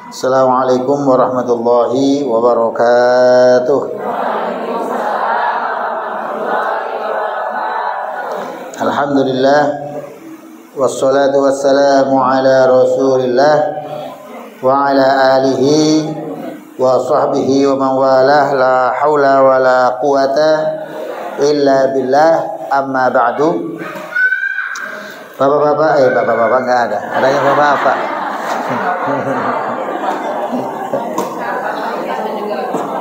Assalamualaikum warahmatullahi wabarakatuh. Alhamdulillah, wassalatu wassalamu ala rasulillah wa ala alihi wa sahbihi wa man walah, la hawla wa la quwata illa billah, amma ba'du. Bapak-bapak, bapak-bapak enggak ada. Adanya bapak-bapak.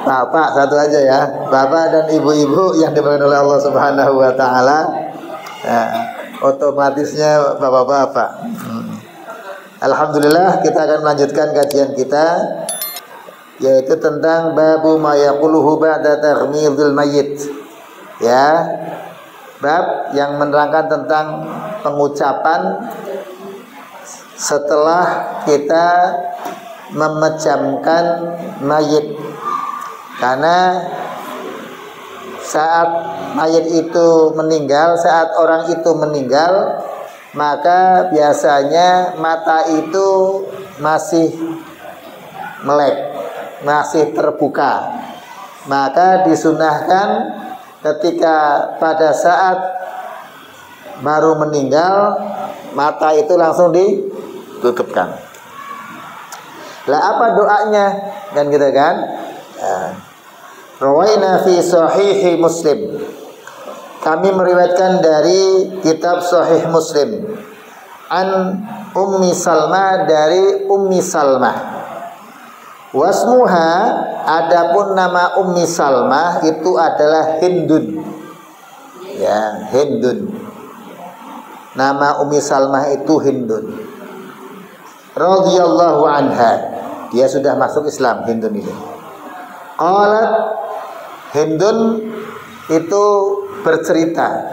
Bapak satu aja ya. Bapak dan ibu-ibu yang dimuliakan oleh Allah Subhanahu wa taala. Otomatisnya bapak-bapak. Alhamdulillah, kita akan melanjutkan kajian kita, yaitu tentang babu ma yaquluhu ba'da taghmidil mayyit. Ya. Bab yang menerangkan tentang pengucapan setelah kita memejamkan mayit. Karena saat mayit itu meninggal, saat orang itu meninggal, maka biasanya mata itu masih melek, masih terbuka. Maka disunahkan ketika pada saat baru meninggal, mata itu langsung ditutupkan. Lah apa doanya? Kan gitu kan? Rawaina fi sahihi Muslim. Kami meriwayatkan dari kitab Sahih Muslim. An Ummi Salmah, dari Ummi Salmah. Wasmuha, adapun nama Ummi Salmah itu adalah Hindun. Ya, Hindun. Nama Ummi Salmah itu Hindun. Radhiyallahu anha. Dia sudah masuk Islam, Hindun ini. Qalat, Hindun itu bercerita,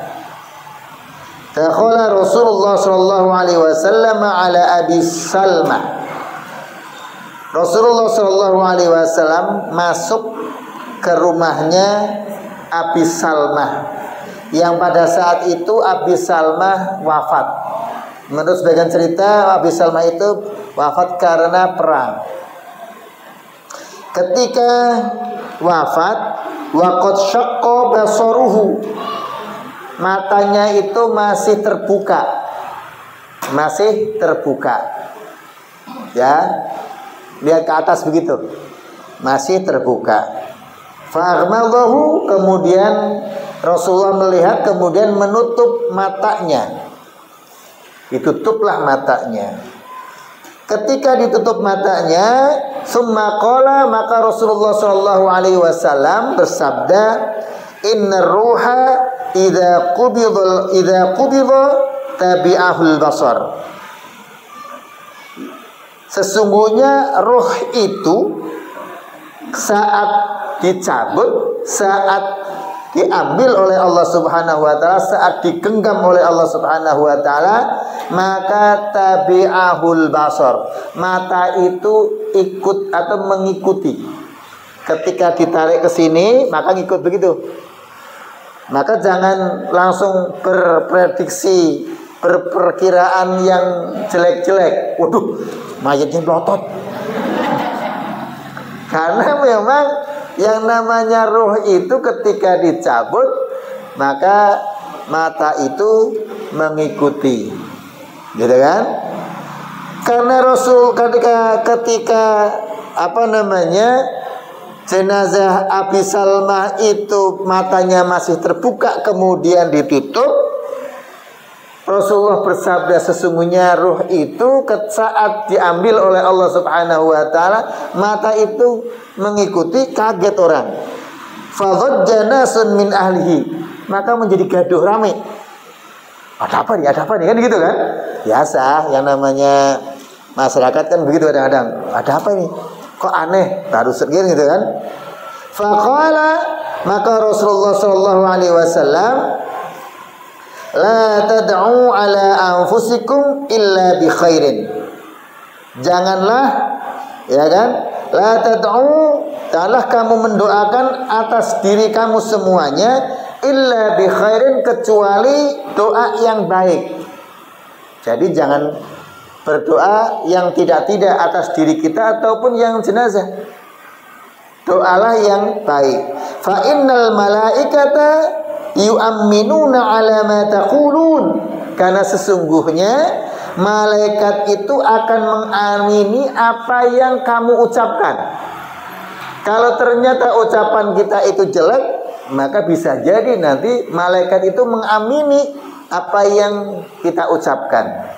dakhala Rasulullah sallallahu alaihi wasallam ala Abi Salmah. Rasulullah sallallahu alaihi wasallam masuk ke rumahnya Abi Salmah, yang pada saat itu Abi Salmah wafat. Menurut sebagian cerita, Abi Salmah itu wafat karena perang. Ketika wafat, waqad syaqqa basaruhu, matanya itu masih terbuka. Masih terbuka. Ya. Lihat ke atas begitu, masih terbuka. Fa'aghmadhahu, kemudian Rasulullah melihat, kemudian menutup matanya. Ditutuplah matanya. Ketika ditutup matanya, summa qala, maka Rasulullah sallallahu alaihi wasallam bersabda, innar ruha idza qubida tabi'ahul basar. Sesungguhnya ruh itu saat dicabut, saat diambil oleh Allah Subhanahu wa taala, saat digenggam oleh Allah Subhanahu wa taala, maka tabi'ahul basar, mata itu ikut atau mengikuti. Ketika ditarik ke sini, maka ngikut begitu. Maka jangan langsung berprediksi, berperkiraan yang jelek-jelek. Waduh, mayatnya melotot. Karena memang yang namanya roh itu ketika dicabut, maka mata itu mengikuti. Gitu kan? Karena Rasul ketika jenazah Abi Salmah itu matanya masih terbuka kemudian ditutup, Rasulullah bersabda, sesungguhnya ruh itu saat diambil oleh Allah Subhanahu wa taala, mata itu mengikuti, kaget orang. Fadhajja nasun min ahlihi, maka menjadi gaduh ramai. Ada apa nih? Ada apa nih? Kan gitu kan? Biasa yang namanya masyarakat kan begitu kadang-kadang. Ada apa ini? Kok aneh? Baru segini gitu kan? Faqala, maka Rasulullah sallallahu alaihi wasallam, la tad'u ala anfusikum illa bi khairin. Janganlah, ya kan? La tad'u, janganlah kamu mendoakan atas diri kamu semuanya illa bi khairin, kecuali doa yang baik. Jadi jangan berdoa yang tidak-tidak atas diri kita ataupun yang jenazah. Doalah yang baik. Fa innal malaikata yu'minuna 'ala ma taqulun. Karena sesungguhnya malaikat itu akan mengamini apa yang kamu ucapkan. Kalau ternyata ucapan kita itu jelek, maka bisa jadi nanti malaikat itu mengamini apa yang kita ucapkan.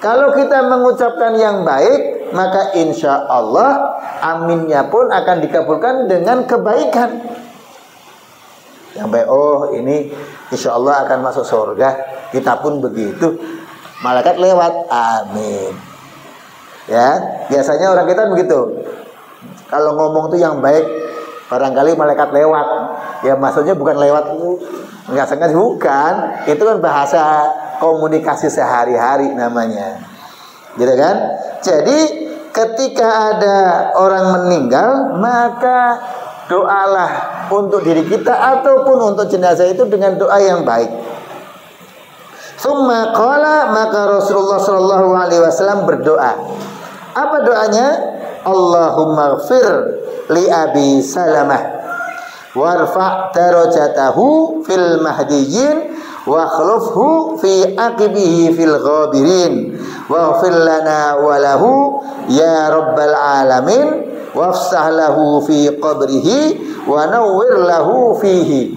Kalau kita mengucapkan yang baik, maka insya Allah aminnya pun akan dikabulkan dengan kebaikan. Yang baik, oh ini insya Allah akan masuk surga. Kita pun begitu. Malaikat lewat, amin. Ya, biasanya orang kita begitu. Kalau ngomong tuh yang baik, barangkali malaikat lewat. Ya maksudnya bukan lewat itu, nggak sengaja, bukan. Itu kan bahasa komunikasi sehari-hari namanya, gitu kan? Jadi ketika ada orang meninggal, maka doalah untuk diri kita ataupun untuk jenazah itu dengan doa yang baik. Tsumma qala, maka Rasulullah sallallahu alaihi wasallam berdoa. Apa doanya? Allahumma ighfir li Abi Salamah warfa' darajatahu fil mahdiyyin wa khlufhu fi aqibihi fil ghabirin waghfir lana wa lahu ya rabbal alamin wafsah lahu fi qabrihi wa nawwir lahu fihi.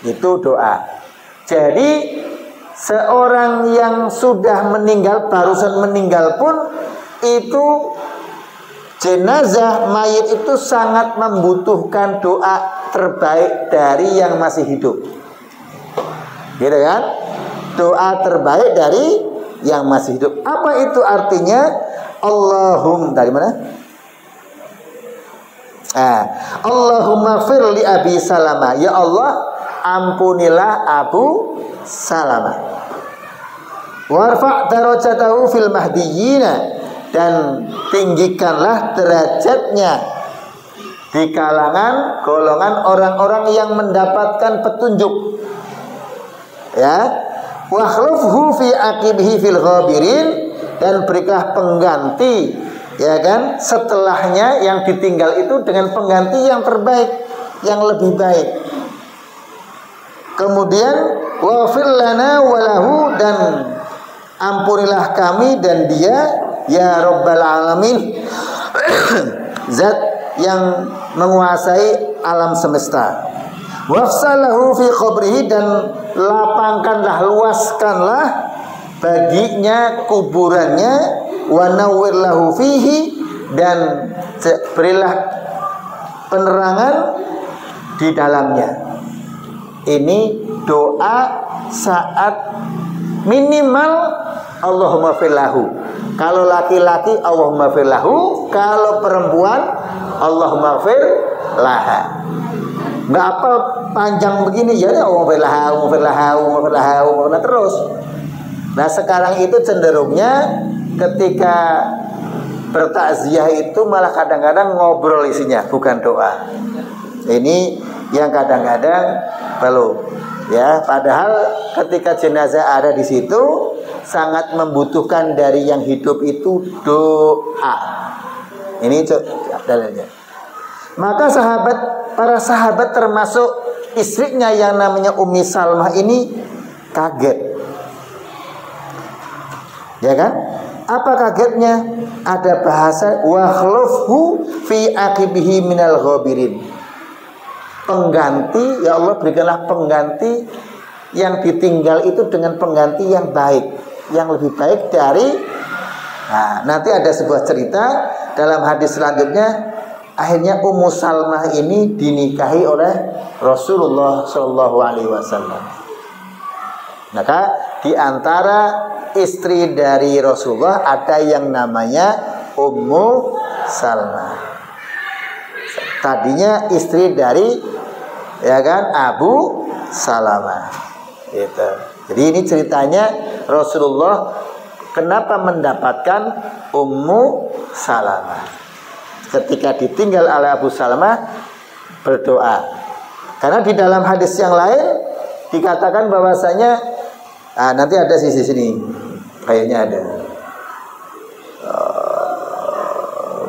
Itu doa. Jadi seorang yang sudah meninggal, barusan meninggal pun, itu jenazah mayit itu sangat membutuhkan doa terbaik dari yang masih hidup, gitu kan? Doa terbaik dari yang masih hidup. Apa itu artinya? Dari mana? Allahumma fir li Abi Salamah. Ya Allah, ampunilah Abu Salamah. Warfa' darajatahu fil mahdiyina, dan tinggikanlah derajatnya di kalangan golongan orang-orang yang mendapatkan petunjuk. Ya, wa khlufhu fi aqibihi fil ghabirin, dan berilah pengganti, ya kan, setelahnya yang ditinggal itu dengan pengganti yang terbaik, yang lebih baik. Kemudian waghfir lana wa lahu, dan ampunilah kami dan dia, ya Rabbal Alamin, zat yang menguasai alam semesta. Wafsalahu fi qabrihi, dan lapangkanlah, luaskanlah baginya kuburannya. Wa nawwir lahu fihi, dan berilah penerangan di dalamnya. Ini doa saat minimal Allahumma firlahu. Kalau laki-laki Allahumma firlahu, kalau perempuan Allahumma firlaha. Nggak apa panjang begini ya, Allahumma firlahu terus. Nah sekarang itu cenderungnya ketika bertakziah itu malah kadang-kadang ngobrol isinya, bukan doa. Ini yang kadang-kadang perlu, ya. Padahal ketika jenazah ada di situ, sangat membutuhkan dari yang hidup itu doa. Ini dalilnya. Maka para sahabat termasuk istrinya yang namanya Ummi Salmah ini kaget, ya kan? Apa kagetnya? Ada bahasa wa khlufhu fi aqibihi minal ghabirin. Pengganti, ya Allah berikanlah pengganti yang ditinggal itu dengan pengganti yang baik, yang lebih baik dari. Nah, nanti ada sebuah cerita dalam hadis selanjutnya. Akhirnya Ummu Salmah ini dinikahi oleh Rasulullah Shallallahu Alaihi Wasallam. Maka di antara istri dari Rasulullah ada yang namanya Ummu Salmah. Tadinya istri dari, ya kan, Abu Salamah. Gitu. Jadi ini ceritanya Rasulullah kenapa mendapatkan Ummu Salamah. Ketika ditinggal oleh Abu Salamah, berdoa. Karena di dalam hadis yang lain dikatakan bahwasanya nanti ada sisi sini. Kayaknya ada.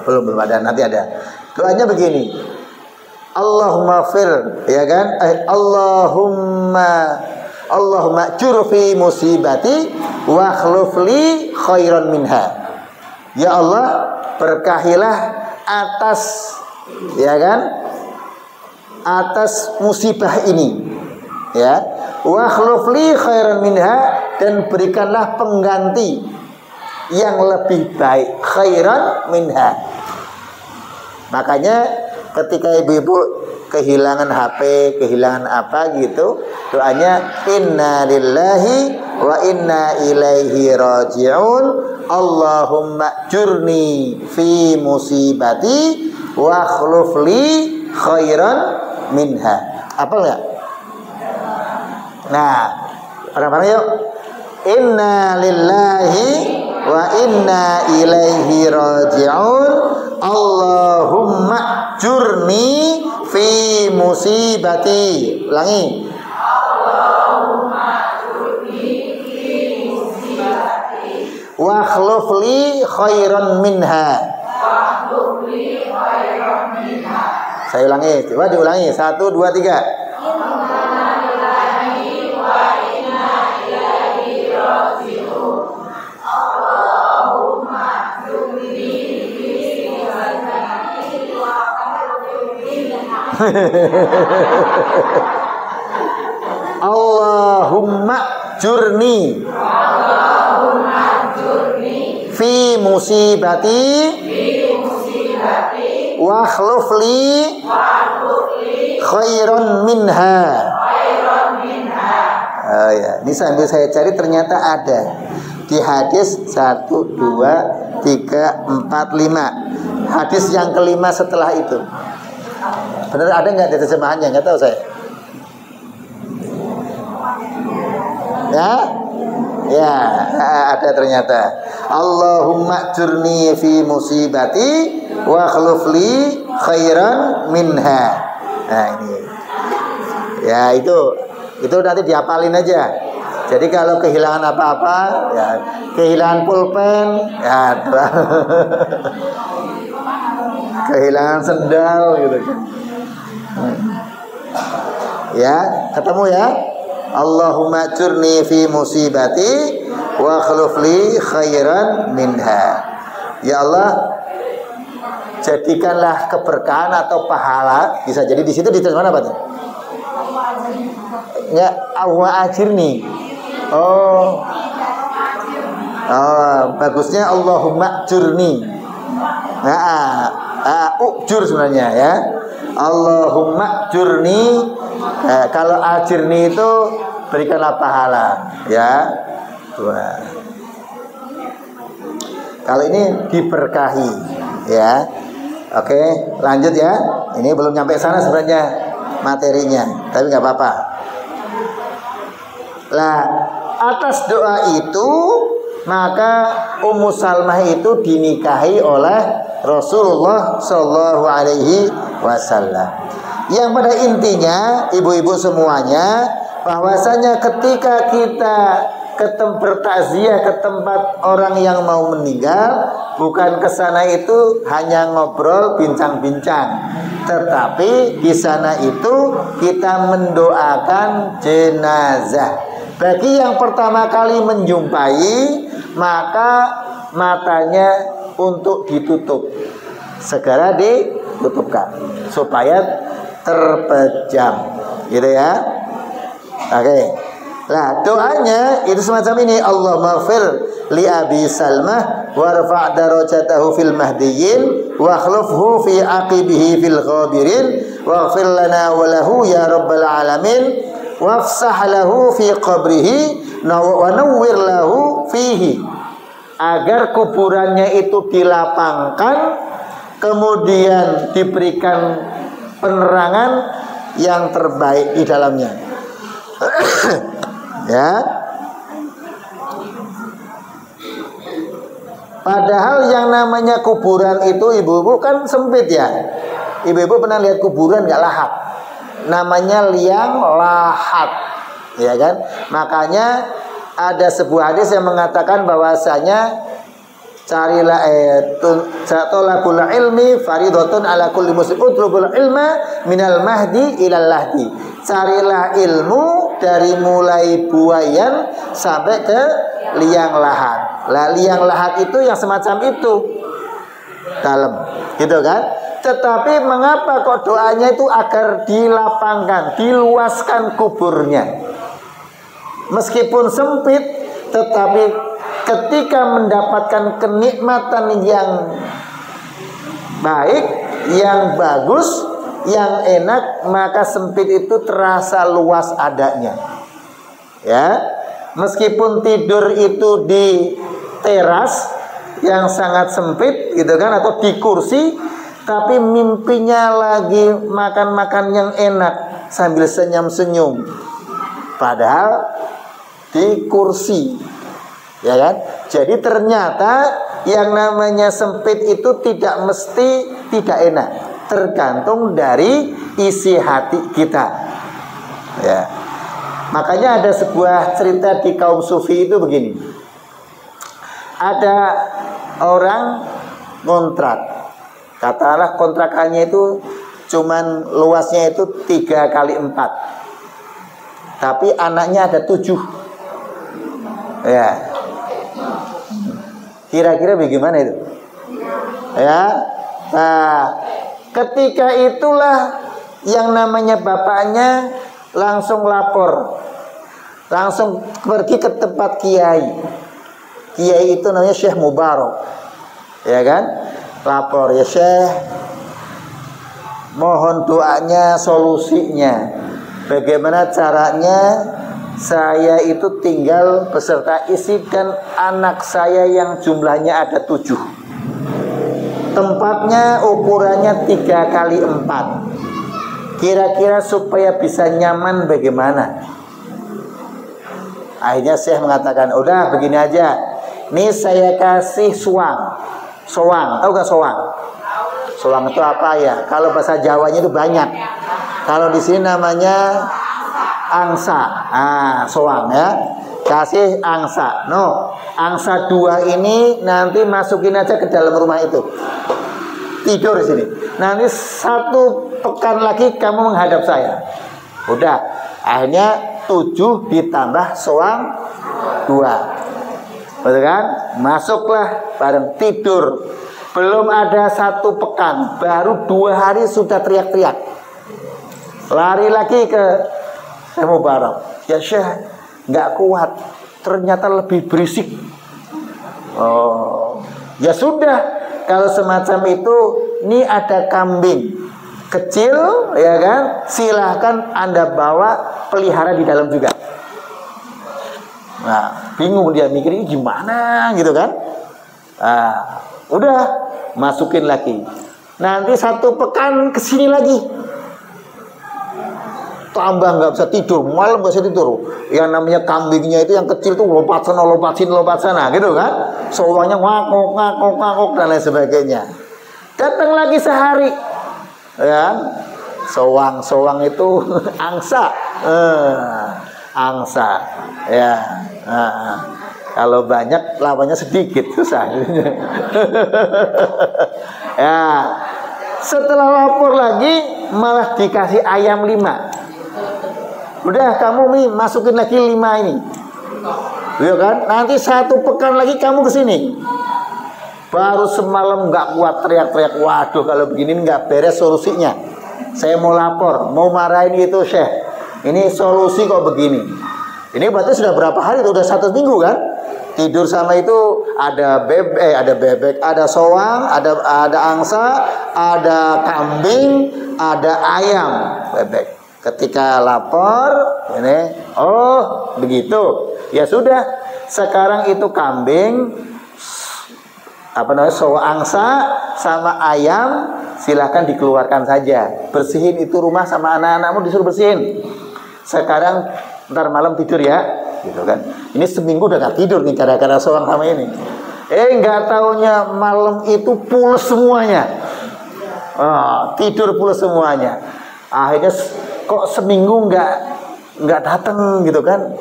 Belum ada, nanti ada. Doanya begini. Allahumma fir, ya kan? Allahumma jurfi musibati wa khlufli khairan minha. Ya Allah, berkahilah atas, ya kan? Atas musibah ini. Ya. Wa khlufli khairan minha, dan berikanlah pengganti yang lebih baik, khairan minha. Makanya ketika ibu-ibu kehilangan HP, kehilangan apa gitu, doanya inna lillahi wa inna ilaihi raji'un. Allahumma jurni fi musibati wa khlufli khairan minha. Apa enggak? Nah, bareng-bareng yuk. Inna lillahi wa inna ilaihi raji'un. Allahumma jurni fi musibati. Ulangi. Allahumma jurni fi musibati wa khlufli khairan minha. Wa khlufli khairan minha. Saya ulangi, coba diulangi. 1, 2, 3. Allahumma jurni fi musibati wa khlufli khairan minha. Oh ya, ini sambil saya cari ternyata ada di hadis 1, 2, 3, 4, 5. Hadis yang kelima setelah itu. Benar ada nggak di terjemahannya? Nggak tahu saya. Ya, ada ternyata. Allahumma jurni fi musibati wa khlufli khairan minha. Nah ini. Ya itu nanti dihafalin aja. Jadi kalau kehilangan apa-apa, ya kehilangan pulpen, ya kehilangan sendal gitu. Ya, ketemu ya. Allahumma jurni fi musibati wa khlufli khairan minha. Ya Allah, jadikanlah keberkahan atau pahala, bisa jadi di situ diterjemahkan apa tuh? Ya, awa ajirni. Oh, bagusnya Allahumma jurni. Ujur sebenarnya ya. Allahumma jurni. Kalau ajirni itu berikanlah pahala ya. Kalau ini diberkahi ya. Oke, lanjut ya. Ini belum nyampe sana sebenarnya materinya, tapi nggak apa-apa. Lah, atas doa itu maka Ummu Salmah itu dinikahi oleh Rasulullah Shallallahu Alaihi Wasallam. Yang pada intinya ibu-ibu semuanya, bahwasanya ketika kita bertakziah ke tempat orang yang mau meninggal, bukan ke sana itu hanya ngobrol bincang-bincang, tetapi di sana itu kita mendoakan jenazah. Bagi yang pertama kali menjumpai, maka matanya untuk ditutup, segera ditutupkan supaya terpejam, gitu ya. Oke. Nah, doanya itu semacam ini. Allahumma ighfir li Abi Salmah warfa' darajatahu fil mahdiyyin wa akhlifhu fi aqibihi fil ghabirin waghfir lana wa lahu ya rabbal alamin wafsah lahu fi qabrihi wa nawwir lahu fihi. Agar kuburannya itu dilapangkan, kemudian diberikan penerangan yang terbaik di dalamnya. Ya. Padahal yang namanya kuburan itu ibu-ibu kan sempit ya. Ibu-ibu pernah lihat kuburan nggak lahat? Namanya liang lahat, ya kan? Makanya ada sebuah hadis yang mengatakan bahwasanya carilah talabul ilmi fardhatun ala kulli muslim, utlubul ilma minal mahdi ilal lahdi. Carilah ilmu dari mulai buayan sampai ke liang lahat. Lah liang lahat itu yang semacam itu, dalam, gitu kan? Tetapi mengapa kok doanya itu agar dilapangkan, diluaskan kuburnya? Meskipun sempit, tetapi ketika mendapatkan kenikmatan yang baik, yang bagus, yang enak, maka sempit itu terasa luas adanya. Ya, meskipun tidur itu di teras yang sangat sempit, gitu kan, atau di kursi, tapi mimpinya lagi makan-makan yang enak sambil senyum-senyum, padahal di kursi, ya kan? Jadi ternyata yang namanya sempit itu tidak mesti tidak enak, tergantung dari isi hati kita. Ya, makanya ada sebuah cerita di kaum sufi itu begini. Ada orang kontrak, katakanlah kontrakannya itu cuman luasnya itu 3x4, tapi anaknya ada 7. Ya, kira-kira bagaimana itu? Ya, nah, ketika itulah yang namanya bapaknya langsung lapor, langsung pergi ke tempat kiai. Kiai itu namanya Syekh Mubarak, ya kan? Lapor, ya Syekh, mohon doanya, solusinya. Bagaimana caranya saya itu tinggal beserta istri dan anak saya yang jumlahnya ada 7. Tempatnya ukurannya 3x4. Kira-kira supaya bisa nyaman bagaimana? Akhirnya Syekh mengatakan, udah begini aja, nih saya kasih soang. Tahu gak soang? Soang itu apa ya? Kalau bahasa Jawanya itu banyak. Kalau di sini namanya angsa. Soang ya. Kasih angsa. No, angsa 2 ini nanti masukin aja ke dalam rumah itu. Tidur di sini. Nanti 1 pekan lagi kamu menghadap saya. Udah. Akhirnya 7 ditambah soang 2. Betul kan? Masuklah bareng, tidur. Belum ada 1 pekan, baru 2 hari sudah teriak-teriak. Lari lagi ke Syekh Mubarak. Ya Syekh, nggak kuat. Ternyata lebih berisik. Oh, ya sudah. Kalau semacam itu, ini ada kambing kecil, ya kan? Silahkan Anda bawa, pelihara di dalam juga. Nah, bingung dia mikir ini gimana gitu kan? Udah masukin lagi. Nanti 1 pekan kesini lagi. Tambah nggak bisa tidur, malam nggak bisa tidur. Yang namanya kambingnya itu yang kecil tuh lompat sana, lompat sini, lompat sana, gitu kan? Soalnya ngakok dan lain sebagainya. Datang lagi sehari, ya. Soang itu angsa, angsa, ya. Kalau banyak lawannya sedikit, susah. Ya, setelah lapor lagi malah dikasih ayam 5. Udah kamu nih masukin lagi 5 ini, ya kan? Nanti 1 pekan lagi kamu kesini. Baru semalam nggak kuat teriak-teriak. Waduh, kalau begini nggak beres solusinya. Saya mau lapor, mau marahin itu Syekh. Ini solusi kok begini. Ini berarti sudah berapa hari? Udah 1 minggu kan? Tidur sama itu ada bebek, ada soang, ada angsa, ada kambing, ada ayam, bebek. Ketika lapor, ini, oh begitu, ya sudah. Sekarang itu kambing, soang angsa sama ayam, silahkan dikeluarkan saja. Bersihin itu rumah sama anak-anakmu, disuruh bersihin. Sekarang ntar malam tidur ya, gitu kan? Ini seminggu udah gak tidur nih gara-gara soang sama ini. Nggak taunya malam itu pules semuanya. Tidur pules semuanya. Akhirnya kok seminggu nggak datang gitu kan?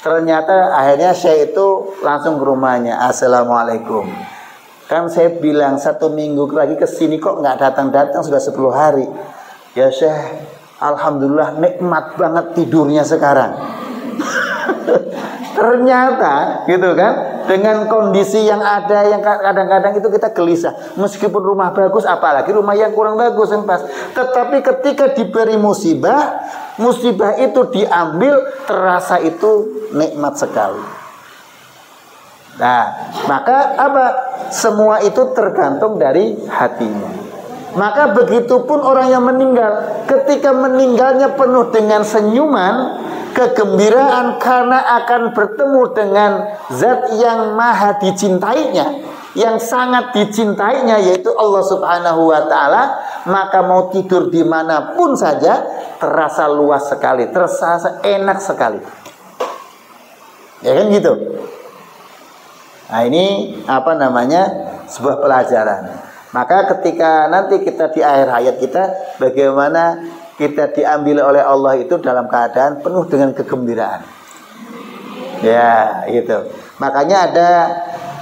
Ternyata akhirnya Syekh itu langsung ke rumahnya. Assalamualaikum. Kan saya bilang 1 minggu lagi ke sini kok nggak datang-datang, sudah 10 hari. Ya Syekh, alhamdulillah nikmat banget tidurnya sekarang. Ternyata gitu kan, dengan kondisi yang ada yang kadang-kadang itu kita gelisah. Meskipun rumah bagus, apalagi rumah yang kurang bagus yang pas. Tetapi ketika diberi musibah, musibah itu diambil, terasa itu nikmat sekali. Nah, maka apa? Semua itu tergantung dari hatinya. Maka begitupun orang yang meninggal, ketika meninggalnya penuh dengan senyuman, kegembiraan karena akan bertemu dengan zat yang maha dicintainya, yang sangat dicintainya, yaitu Allah Subhanahu wa ta'ala, maka mau tidur dimanapun saja terasa luas sekali, terasa enak sekali. Ya kan gitu. Nah ini apa namanya, sebuah pelajaran. Maka ketika nanti kita di akhir hayat kita, bagaimana kita diambil oleh Allah itu dalam keadaan penuh dengan kegembiraan. Ya gitu. Makanya ada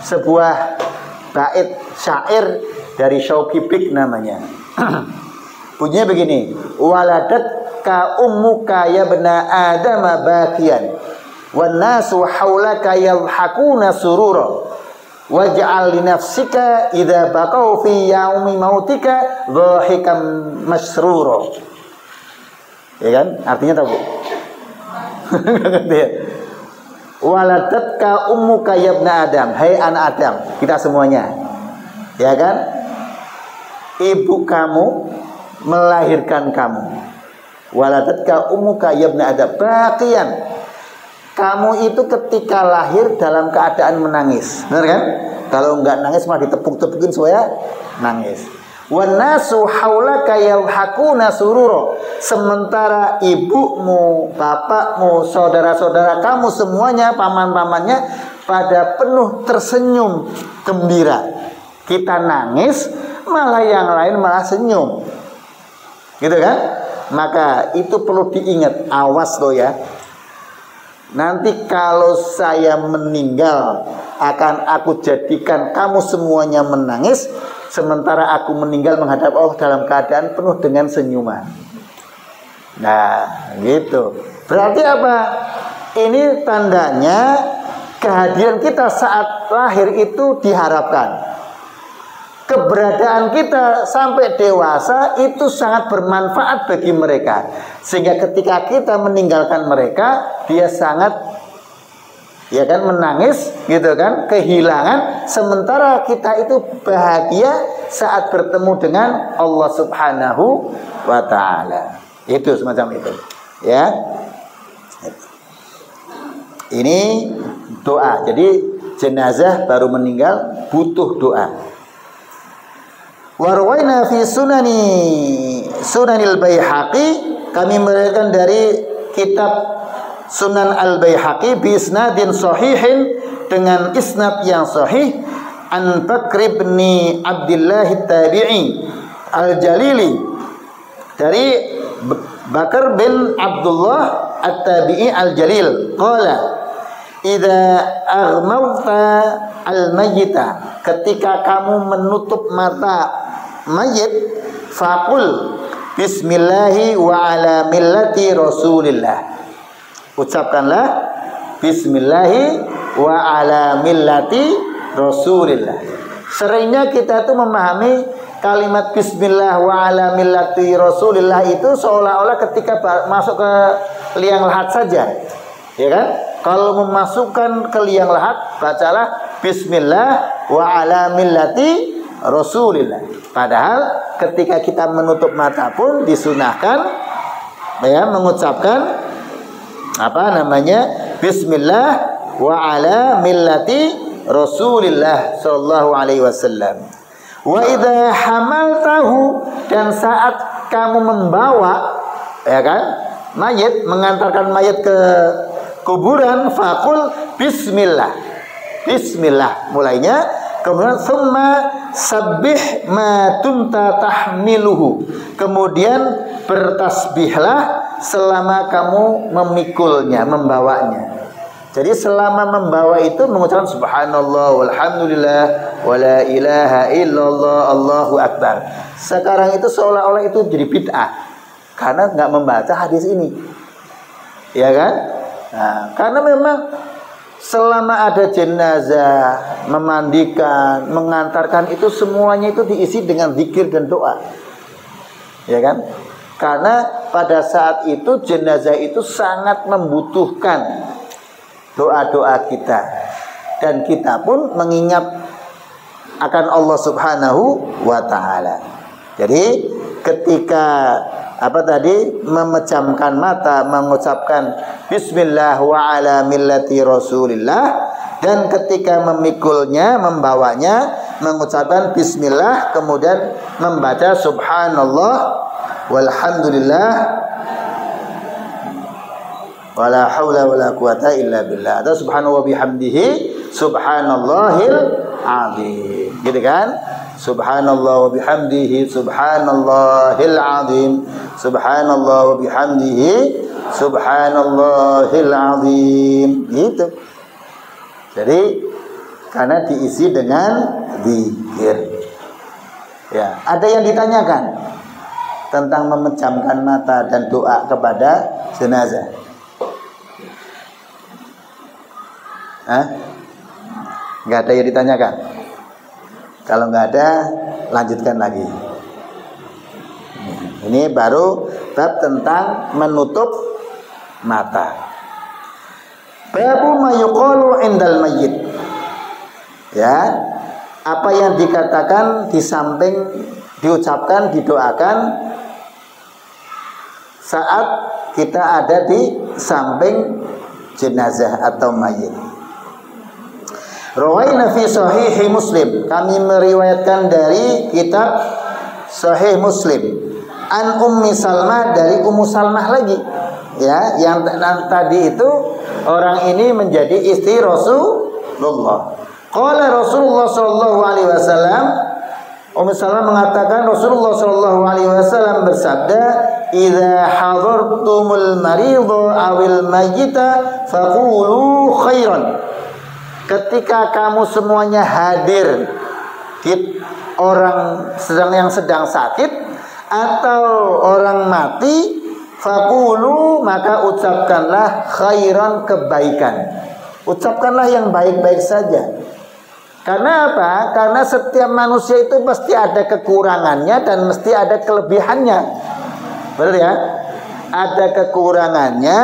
sebuah bait syair dari Syauqi Bik namanya. Bunyinya begini: waladat ka ummuka ya bena adama bakian wan nasu haulaka yalhaquna surura waj'al li nafsika idza baqau fi yaumi mautika dhahikan masrura. Ya kan? Artinya tahu, Bu? Waladatka ummuka ya ibna Adam, hai anak Adam, kita semuanya. Ya kan? Ibu kamu melahirkan kamu. Waladatka ummuka ya ibna Adam, baqiyan. Kamu itu ketika lahir dalam keadaan menangis. Benar kan? Kalau enggak nangis malah ditepuk-tepukin supaya nangis. Wan nasu haulaka yalhaquna surura. Sementara ibumu, bapakmu, saudara-saudara kamu semuanya, paman-pamannya pada penuh tersenyum gembira. Kita nangis, malah yang lain malah senyum. Gitu kan? Maka itu perlu diingat, awas loh ya. Nanti kalau saya meninggal, akan aku jadikan kamu semuanya menangis, sementara aku meninggal menghadap Allah dalam keadaan penuh dengan senyuman. Nah, gitu. Berarti apa? Ini tandanya kehadiran kita saat lahir itu diharapkan. Keberadaan kita sampai dewasa itu sangat bermanfaat bagi mereka. Sehingga ketika kita meninggalkan mereka, dia sangat, ya kan, menangis, gitu kan, kehilangan. Sementara kita itu bahagia saat bertemu dengan Allah Subhanahu wa ta'ala. Itu semacam itu, ya. Ini doa. Jadi jenazah baru meninggal butuh doa. Warwaina fi sunanil Baihaqi, kami meriwayatkan dari kitab Sunan Al-Baihaqi bi isnadin sahihin, dengan isnad yang sahih, an Bakr bin Abdullah Tabi'i Al-Jalili, dari Bakar bin Abdullah At-Tabi'i Al-Jalil, qala idza aghmawta al-mayyita, ketika kamu menutup mata mayit, faqul bismillahi wa ala millati rasulillah, ucapkanlah bismillahi wa ala millati rasulillah. Seringnya kita tuh memahami kalimat bismillah wa ala millati rasulillah itu seolah-olah ketika masuk ke liang lahat saja, ya kan? Kalau memasukkan ke liang lahat, bacalah bismillah wa ala millati rasulillah. Padahal ketika kita menutup mata pun disunahkan, ya, mengucapkan apa namanya, bismillah wa ala millati rasulillah sallallahu alaihi wasallam. Wa idza hamaltahu, dan saat kamu membawa, ya kan, mayit, mengantarkan mayit ke kuburan, faqul bismillah, bismillah mulainya, kemudian summa sabbih ma tunta tahmiluhu, kemudian bertasbihlah selama kamu memikulnya, membawanya. Jadi selama membawa itu mengucapkan subhanallah walhamdulillah wala ilaha illallah Allahu akbar. Sekarang itu seolah-olah itu jadi bid'ah karena nggak membaca hadis ini, ya kan? Nah, karena memang selama ada jenazah, memandikan, mengantarkan itu semuanya itu diisi dengan zikir dan doa, ya kan? Karena pada saat itu jenazah itu sangat membutuhkan doa-doa kita, dan kita pun mengingat akan Allah Subhanahu wa taala. Jadi ketika memejamkan mata, mengucapkan bismillah wa ala millati rasulillah, dan ketika memikulnya, membawanya, mengucapkan bismillah, kemudian membaca subhanallah walhamdulillah wala haula wala quwata illa billah, atau subhanahu wa bihamdihi subhanallahil azim, gitu kan? Subhanallah wa bihamdihi subhanallahil azim, subhanallah wa bihamdihi subhanallahil azim, gitu. Jadi karena diisi dengan zikir. Ya, ada yang ditanyakan tentang memejamkan mata dan doa kepada jenazah. Nggak ada yang ditanyakan? Kalau nggak ada, lanjutkan lagi. Ini baru bab tentang menutup mata. Babu ma yuqalu indal mayyit. Ya, apa yang dikatakan di samping diucapkan, didoakan saat kita ada di samping jenazah atau mayit. Rawaina fi sahihi Muslim, kami meriwayatkan dari kitab Sahih Muslim, an Ummi Salmah, dari Ummu Salmah lagi, ya, yang tadi itu orang ini menjadi istri Rasulullah. Qala Rasulullah sallallahu alaihi wasallam, Ummu Salmah mengatakan Rasulullah sallallahu alaihi wasallam bersabda, "Idza hadartumul maridha awil mayyita faqulu khairan." Ketika kamu semuanya hadir orang yang sedang sakit atau orang mati, faqulu, maka ucapkanlah khairan, kebaikan. Ucapkanlah yang baik-baik saja. Karena apa? Karena setiap manusia itu pasti ada kekurangannya dan mesti ada kelebihannya. Betul ya? Ada kekurangannya,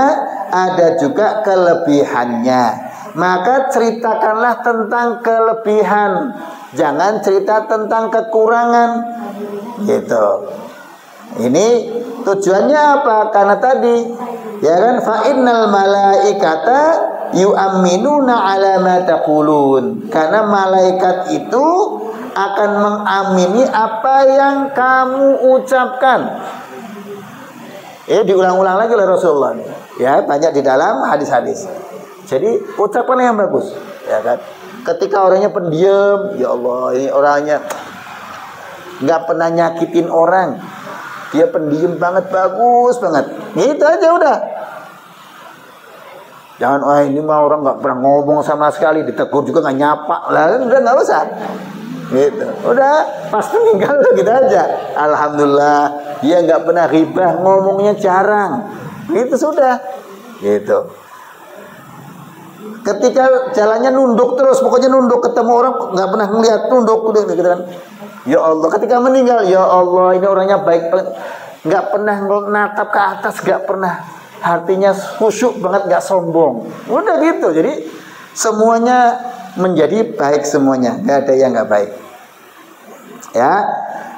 ada juga kelebihannya. Maka ceritakanlah tentang kelebihan, jangan cerita tentang kekurangan, gitu. Ini tujuannya apa? Karena tadi, ya kan, fa innal malaikata yu'minuna ala ma taqulun. Karena malaikat itu akan mengamini apa yang kamu ucapkan. Diulang-ulang lagi oleh Rasulullah. Ya, banyak di dalam hadis-hadis. Jadi ucapan yang bagus, ya kan? Ketika orangnya pendiam, ya Allah, ini orangnya nggak pernah nyakitin orang, dia pendiam banget, bagus banget, gitu aja udah. Jangan, ini mah orang nggak pernah ngomong sama sekali, ditegur juga nggak nyapa, lah udah nggak usah, gitu. Udah pas meninggal udah gitu aja. Alhamdulillah dia nggak pernah ghibah, ngomongnya jarang, gitu sudah, gitu. Ketika jalannya nunduk terus, pokoknya nunduk, ketemu orang nggak pernah ngeliat, nunduk udah gitu kan. Ya Allah, ketika meninggal, ya Allah, ini orangnya baik, nggak pernah natap ke atas, nggak pernah, artinya khusyuk banget, nggak sombong. Udah gitu, jadi semuanya menjadi baik semuanya, nggak ada yang nggak baik. Ya,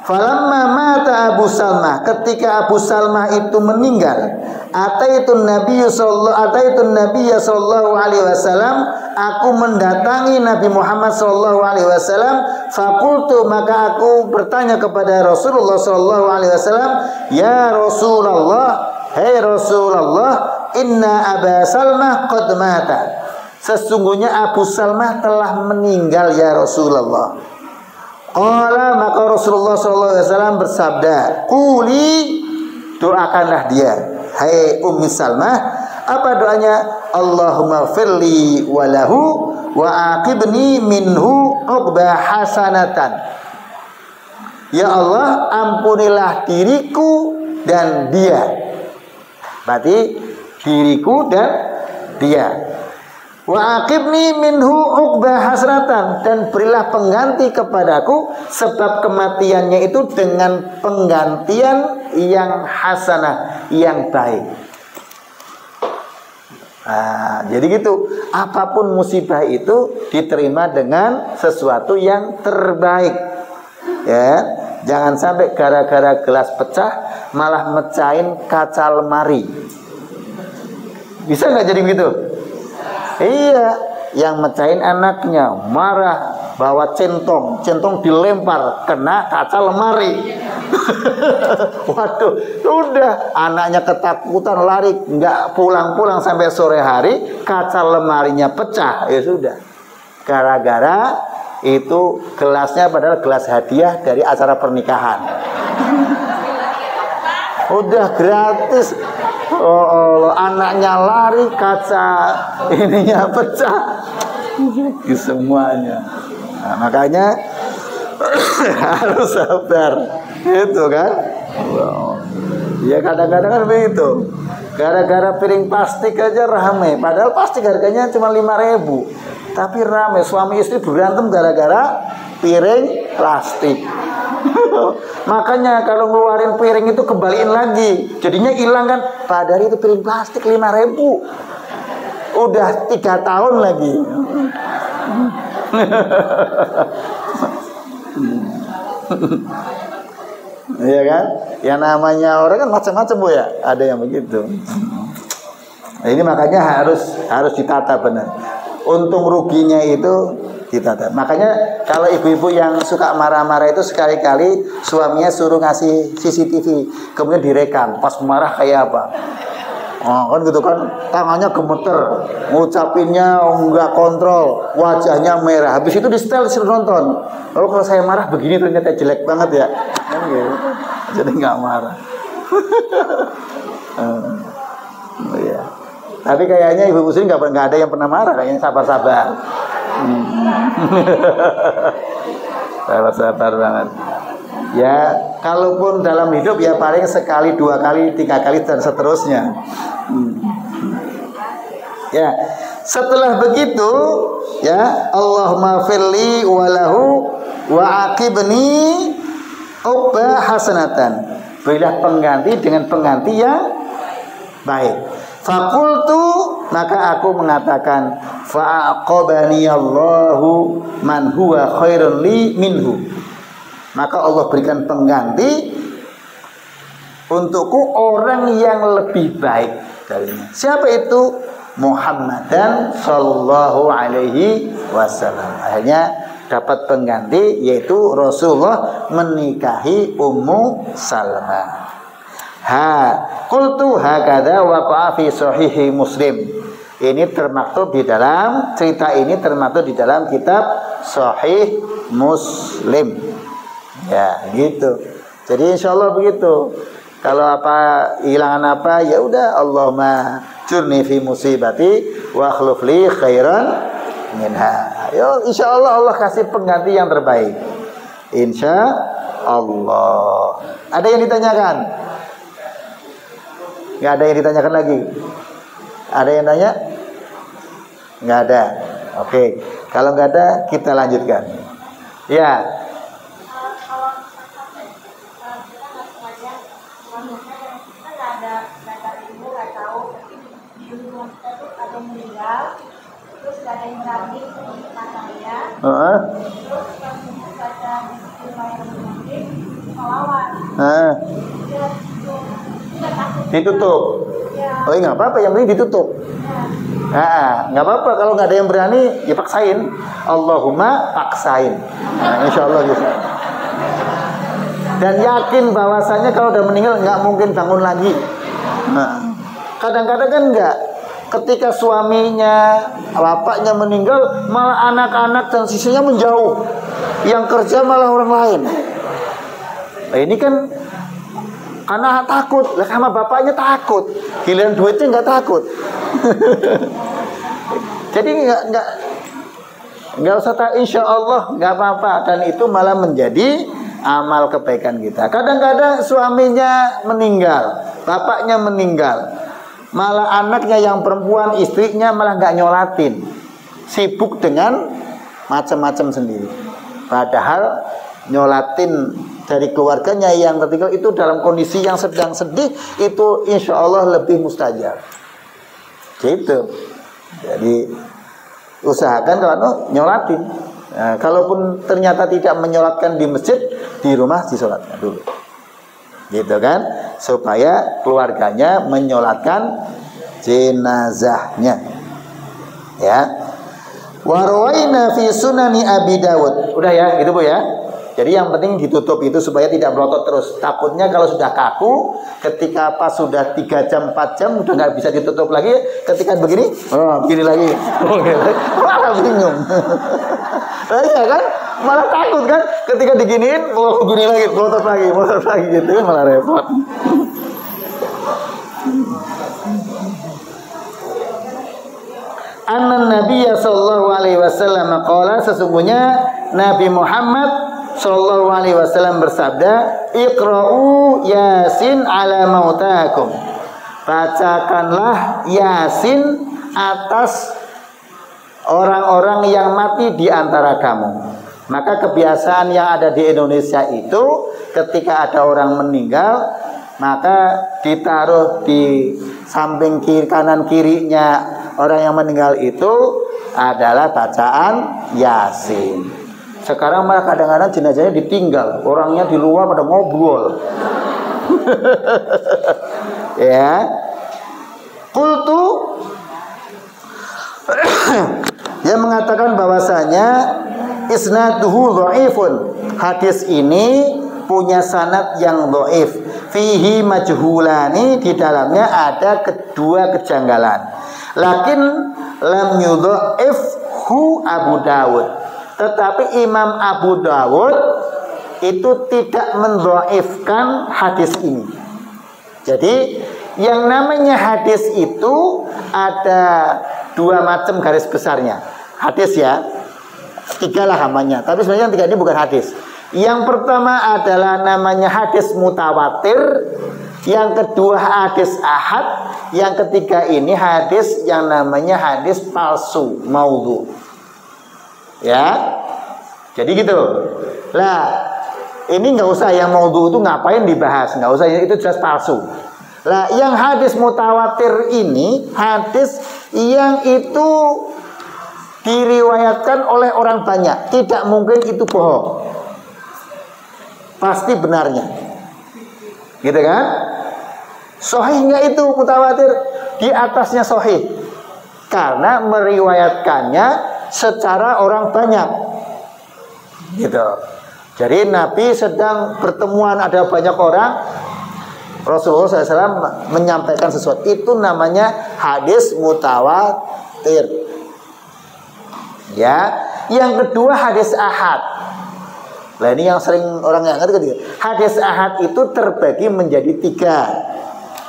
falamma mata Abu Salmah, ketika Abu Salmah itu meninggal, ataitun Nabi sallallahu alaihi wasallam, aku mendatangi Nabi Muhammad sallallahu alaihi wasallam, faqultu, maka aku bertanya kepada Rasulullah sallallahu alaihi wasallam, ya Rasulullah, hai Rasulullah, inna Aba Salmah qad mata, sesungguhnya Abu Salmah telah meninggal ya Rasulullah. Qala, maka Rasulullah SAW bersabda, quli, doakanlah dia, hai Ummi Salmah, Apa doanya? Allahumma firli walahu wa aqibni minhu uqba hasanatan. Ya Allah, ampunilah diriku dan dia. Berarti diriku dan dia. Wa aqibni minhu uqba hasanatan, dan berilah pengganti kepadaku sebab kematiannya itu dengan penggantian yang hasanah, yang baik. Nah, jadi gitu, apapun musibah itu diterima dengan sesuatu yang terbaik. Ya, jangan sampai gara-gara gelas pecah malah mecahin kaca lemari. Bisa nggak jadi begitu? Iya, yang mecahin anaknya marah, bawa centong dilempar kena kaca lemari. Waduh, udah anaknya ketakutan lari, nggak pulang-pulang sampai sore hari, kaca lemarinya pecah. Ya sudah, gara-gara itu gelasnya padahal gelas hadiah dari acara pernikahan. Udah gratis. Oh Allah, anaknya lari, kaca ininya pecah. Semuanya. Nah, makanya harus sabar. Itu kan. Wow. Ya kadang-kadang kan begitu. Gara-gara piring plastik aja rame. Padahal plastik harganya cuma 5.000. Tapi rame, suami istri berantem gara-gara piring plastik. Makanya kalau ngeluarin piring itu kembaliin lagi, jadinya hilang kan. Padahal itu piring plastik 5.000. Udah 3 tahun lagi. Iya kan? Yang namanya orang kan macam-macam Bu ya. Ada yang begitu. Nah, ini makanya harus ditata benar. Untung ruginya itu ditata. Makanya kalau ibu-ibu yang suka marah-marah itu sekali-kali suaminya suruh ngasih CCTV, kemudian direkam pas marah kayak apa. Oh, kan gitu kan, tangannya gemeter, ngucapinnya enggak kontrol, wajahnya merah. Habis itu di setel disuruh nonton. Lalu kalau saya marah begini ternyata jelek banget ya. Kan gitu. Jadi enggak marah. Oh, iya. Tapi kayaknya ibu muslim nggak ada yang pernah marah, kayaknya sabar-sabar. Sabar-sabar banget. Ya, kalaupun dalam hidup ya paling sekali, 2 kali, 3 kali dan seterusnya. Ya, setelah begitu ya, Allahumma firli walahu wa aqibni uqba hasanatan. Berilah pengganti dengan pengganti yang baik. Fakultu, maka aku mengatakan, fa'aqabani Allahu man huwa khairun li minhu. Maka Allah berikan pengganti untukku orang yang lebih baik darinya. Siapa itu? Muhammadan sallallahu alaihi wasallam. Akhirnya dapat pengganti, yaitu Rasulullah menikahi Ummu Salamah. Qultu hakadha waqa'a fi sahihi Muslim. Ini termaktub di dalam, cerita ini termaktub di dalam kitab Sahih Muslim. Ya, gitu. Jadi insyaallah begitu. Kalau apa hilangan apa, ya udah, Allahumma jurni fi musibati wa akhlif li khairan minha. Yo, insyaallah Allah kasih pengganti yang terbaik. Insyaallah. Ada yang ditanyakan? Nggak ada yang ditanyakan lagi? Ada yang tanya? Nggak ada. Oke. Kalau nggak ada, kita lanjutkan. Ya. Ditutup. Oh nggak apa-apa, yang penting ditutup. Nah, nggak apa-apa kalau nggak ada yang berani, ya paksain. Allahumma paksain. Nah, insya Allah gitu. Dan yakin bahwasanya kalau udah meninggal nggak mungkin bangun lagi. Nah, kadang-kadang kan enggak. Ketika suaminya, bapaknya meninggal, malah anak-anak dan sisinya menjauh. Yang kerja malah orang lain. Nah, ini kan Karena takut. Lah sama bapaknya takut. Giliran duitnya nggak takut. Jadi nggak usah tak, insya Allah nggak apa-apa, dan itu malah menjadi amal kebaikan kita. Kadang-kadang suaminya meninggal, bapaknya meninggal, malah anaknya yang perempuan, istrinya malah nggak nyolatin, sibuk dengan macam-macam sendiri. Padahal nyolatin dari keluarganya yang ketika itu dalam kondisi yang sedang sedih, itu insya Allah lebih mustajab. Gitu. Jadi usahakan kalau nyolatin. Nah, kalaupun ternyata tidak menyolatkan di masjid, di rumah disolatkan dulu. Gitu kan? Supaya keluarganya menyolatkan jenazahnya. Ya. Wa rawaina fi sunani Abi Dawud. Udah ya, gitu Bu ya. Jadi yang penting ditutup itu supaya tidak melotot terus. Takutnya kalau sudah kaku, ketika pas sudah 3 jam 4 jam udah nggak bisa ditutup lagi. Ketika begini, begini lagi, malah bingung. Nah, ya kan, malah takut kan. Ketika diginiin, begini lagi, melotot lagi gitu kan, malah repot. Anna Nabiya sallallahu alaihi wasallam qala, sesungguhnya Nabi Muhammad sallallahu alaihi wasallam bersabda, Iqra'u Yasin ala mautakum. Bacakanlah Yasin atas orang-orang yang mati di antara kamu. Maka kebiasaan yang ada di Indonesia itu, ketika ada orang meninggal, maka ditaruh di samping kiri, kanan kirinya orang yang meninggal itu adalah bacaan Yasin. Sekarang malah kadang-kadang jenazahnya ditinggal, orangnya di luar pada ngobrol. Ya. Qultu, dia mengatakan bahwasanya isnaduhu dhaifun. Hadis ini punya sanad yang dhaif. Fihi majhulani, di dalamnya ada kedua kejanggalan. Lakin lam yudhaifhu Abu Dawud. Tetapi Imam Abu Dawud itu tidak mendhaifkan hadis ini. Jadi yang namanya hadis itu ada 2 macam garis besarnya. Hadis ya, 3 lah namanya. Tapi sebenarnya yang 3 ini bukan hadis. Yang pertama adalah namanya hadis mutawatir. Yang kedua hadis ahad. Yang ketiga ini hadis yang namanya hadis palsu, maudhu. Ya, jadi gitu. Lah, ini nggak usah yang maudhu itu ngapain dibahas, nggak usah, itu jelas palsu. Lah, yang hadis mutawatir ini hadis yang itu diriwayatkan oleh orang banyak, tidak mungkin itu bohong, pasti benarnya, gitu kan? Sahih nggak itu mutawatir? Di atasnya sahih, karena meriwayatkannya secara orang banyak, gitu. Jadi Nabi sedang pertemuan, ada banyak orang, Rasulullah SAW menyampaikan sesuatu, itu namanya hadis mutawatir. Ya, yang kedua hadis ahad. Nah ini yang sering orang yang ngerti. Hadis ahad itu terbagi menjadi 3.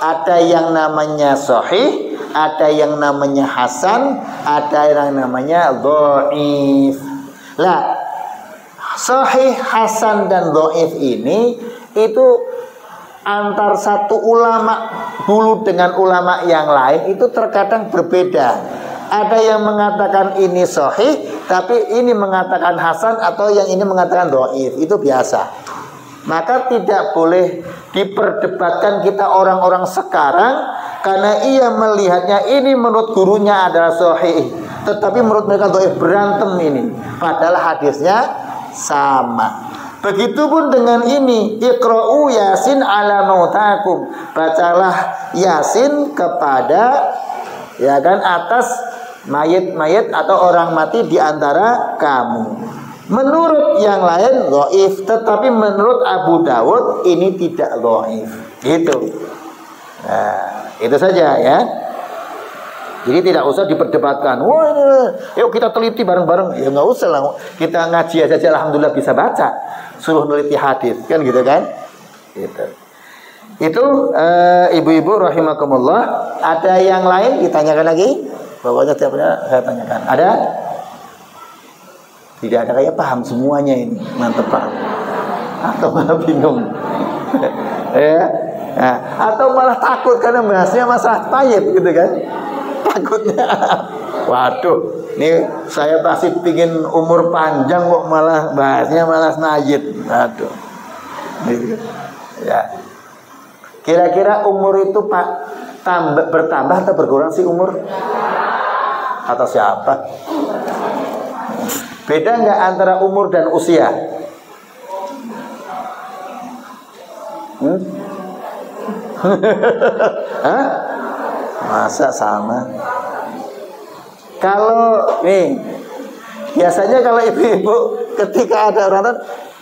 Ada yang namanya sahih, ada yang namanya hasan, ada yang namanya dhaif. Lah, sahih, hasan dan dhaif ini itu antar satu ulama dulu dengan ulama yang lain itu terkadang berbeda. Ada yang mengatakan ini sahih, tapi ini mengatakan hasan, atau yang ini mengatakan dhaif. Itu biasa. Maka tidak boleh diperdebatkan kita orang-orang sekarang, karena ia melihatnya ini menurut gurunya adalah sahih, tetapi menurut mereka dhaif, berantem ini. Padahal hadisnya sama. Begitupun dengan ini, Iqra'u Yasin ala mautakum. Bacalah Yasin kepada, ya kan, atas mayit-mayit atau orang mati di antara kamu. Menurut yang lain dhaif, tetapi menurut Abu Dawud ini tidak dhaif. Gitu. Nah, itu saja ya. Jadi tidak usah diperdebatkan. Wah, ini, yuk kita teliti bareng-bareng. Ya nggak usah lah. Kita ngaji aja, alhamdulillah bisa baca. Suruh neliti hadis, kan gitu kan? Gitu. Itu ibu-ibu rahimakumullah. Ada yang lain ditanyakan lagi? Pokoknya tiap hari saya tanyakan. Ada? Tidak ada, kayak paham semuanya ini. Mantep Pak. Atau malah bingung. Ya. Nah, atau malah takut karena bahasnya masalah payet gitu kan. Takutnya. Waduh, ini saya pasti pingin umur panjang kok malah bahasnya malah najid. Waduh. Gitu. Ya. Kira-kira umur itu Pak bertambah atau berkurang sih umur? Atau siapa? Beda nggak antara umur dan usia? Hah? Masa sama? Kalau nih, biasanya kalau ibu-ibu ketika ada orang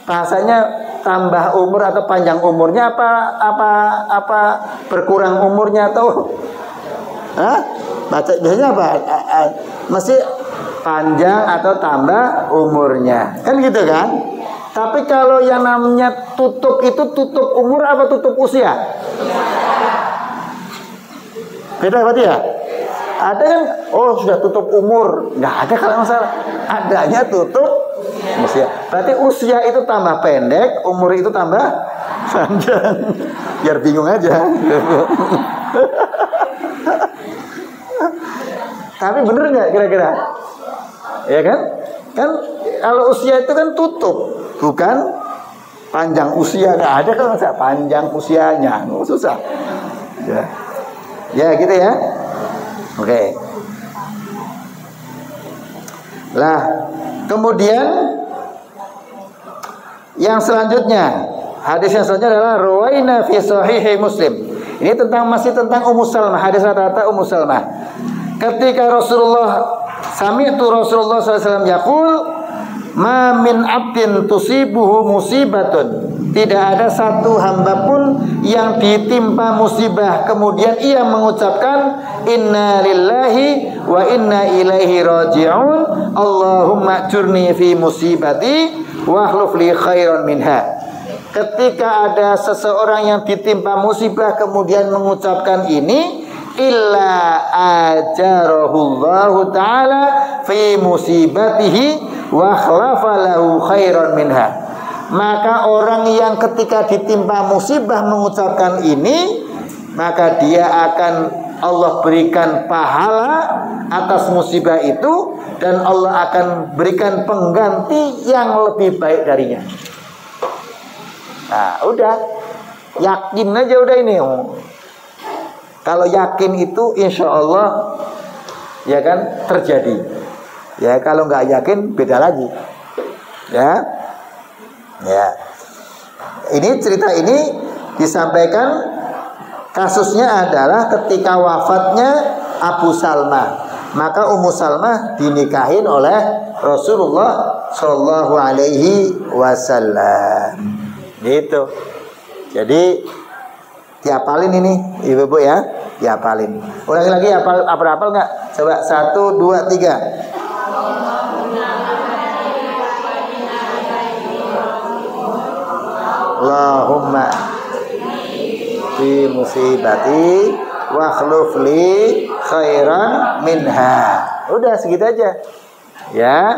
bahasanya tambah umur atau panjang umurnya apa berkurang umurnya atau biasanya apa? Mesti panjang atau tambah umurnya. Kan gitu kan? Tapi kalau yang namanya tutup itu tutup umur apa tutup usia? Beda berarti ya? Ada yang sudah tutup umur, nggak ada kalau masalah. Adanya tutup usia. Berarti usia itu tambah pendek, umur itu tambah panjang. Biar bingung aja. Tapi bener nggak kira-kira? Ya kan? Kan kalau usia itu kan tutup, bukan panjang usia. Nggak ada kalau masalah panjang usianya, susah. Ya gitu ya. Oke. Lah, kemudian yang selanjutnya, hadis yang selanjutnya adalah ruwaina fi sahih Muslim. Ini masih tentang Ummu Salamah, hadis rata-rata Ummu Salamah. Ketika sami'tu Rasulullah SAW yaqul, ma min abdin tusibuhu musibatun. Tidak ada satu hamba pun yang ditimpa musibah kemudian ia mengucapkan inna lillahi wa inna ilaihi raji'un, Allahumma ajurni fi musibati wa akhlif li khairan minha. Ketika ada seseorang yang ditimpa musibah kemudian mengucapkan ini, illa ajarahullahu ta'ala fi musibatihi wa akhlafa lahu khairan minha. Maka orang yang ketika ditimpa musibah mengucapkan ini, maka dia akan Allah berikan pahala atas musibah itu, dan Allah akan berikan pengganti yang lebih baik darinya. Nah, udah yakin aja udah ini. Kalau yakin itu insya Allah ya kan terjadi. Ya kalau nggak yakin beda lagi. Ya. Ini cerita ini disampaikan kasusnya adalah ketika wafatnya Abu Salmah. Maka Ummu Salamah dinikahin oleh Rasulullah Shallallahu Alaihi Wasallam. Gitu. Jadi diapalin ini ibu-ibu ya, diapalin. Ulangi lagi, apal nggak? Coba 1, 2, 3. Allahumma fi musibati wa akhlif li khairan minha. Udah segitu aja. Ya.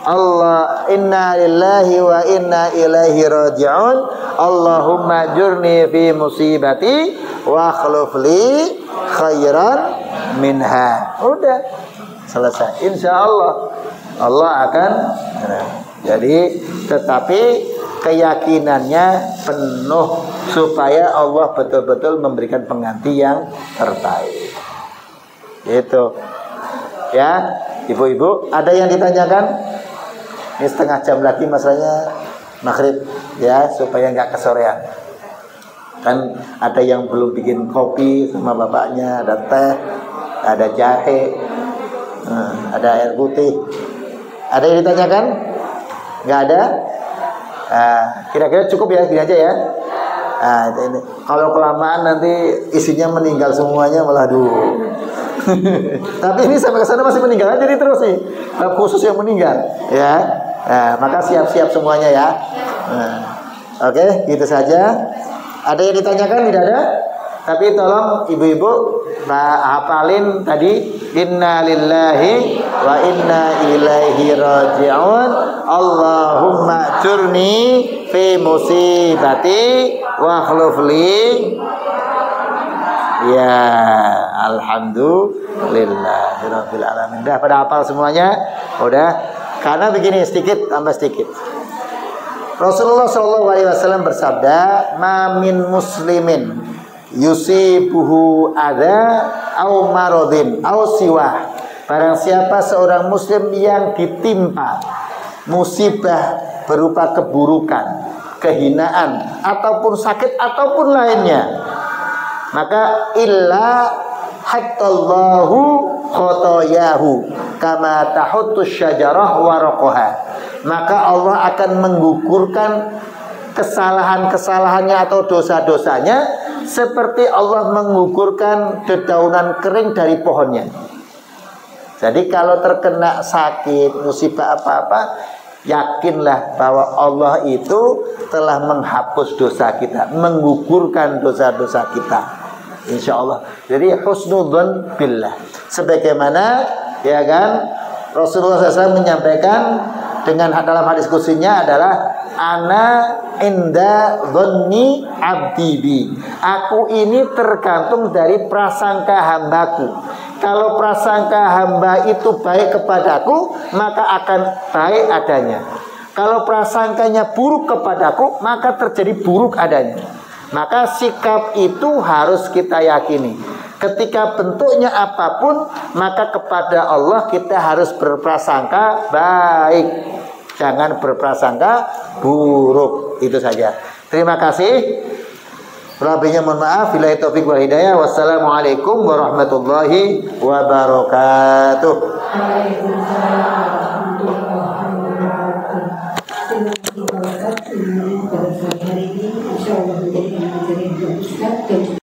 Allah, inna lillahi wa inna ilaihi raji'un, Allahumma jurni fi musibati wa akhlif li khairan minha. Udah selesai. Insya Allah Allah akan jadi, tetapi keyakinannya penuh supaya Allah betul-betul memberikan pengganti yang terbaik. Gitu. Ya, ibu-ibu, ada yang ditanyakan? Ini setengah jam lagi masalahnya maghrib ya, supaya nggak kesorean. Kan ada yang belum bikin kopi sama bapaknya, ada teh, ada jahe, ada air putih. Ada yang ditanyakan? Nggak ada? Kira-kira cukup ya, gini aja ya. Ini. Kalau kelamaan nanti isinya meninggal semuanya, malah Tapi ini sampai ke sana masih meninggal aja terus nih. Khusus yang meninggal, ya. Maka siap-siap semuanya ya. Oke, gitu saja. Ada yang ditanyakan? Tidak ada? Tapi tolong ibu-ibu hafalin tadi, inna lillahi wa inna ilaihi raji'un. Allahumma jurni fi musibati wa akhlufli. Ya, alhamdulillah rabbil alamin. Udah pada hafal semuanya? Udah. Karena begini, sedikit tambah sedikit. Rasulullah SAW bersabda, "Ma min muslimin yusibuhu adza au maradin au siwah." Barang siapa seorang muslim yang ditimpa musibah berupa keburukan, kehinaan ataupun sakit ataupun lainnya, maka illa hattallahu khotoyahu kama tahuttus syajarah waraqaha. Maka Allah akan menggugurkan kesalahan-kesalahannya atau dosa-dosanya seperti Allah menggugurkan dedaunan kering dari pohonnya. Jadi kalau terkena sakit, musibah apa-apa, yakinlah bahwa Allah itu telah menghapus dosa kita, menggugurkan dosa-dosa kita, insya Allah. Jadi husnudzon billah. Sebagaimana ya kan Rasulullah SAW menyampaikan dengan dalam hadis qudsinya adalah ana inda dhanni abdi bi. Aku ini tergantung dari prasangka hambaku. Kalau prasangka hamba itu baik kepadaku, maka akan baik adanya. Kalau prasangkanya buruk kepadaku, maka terjadi buruk adanya. Maka sikap itu harus kita yakini. Ketika bentuknya apapun, maka kepada Allah kita harus berprasangka baik. Jangan berprasangka buruk. Itu saja. Terima kasih. Lebihnya mohon maaf. Billahi taufiq wal hidayah. Wassalamualaikum warahmatullahi wabarakatuh. Waalaikumsalam warahmatullahi wabarakatuh.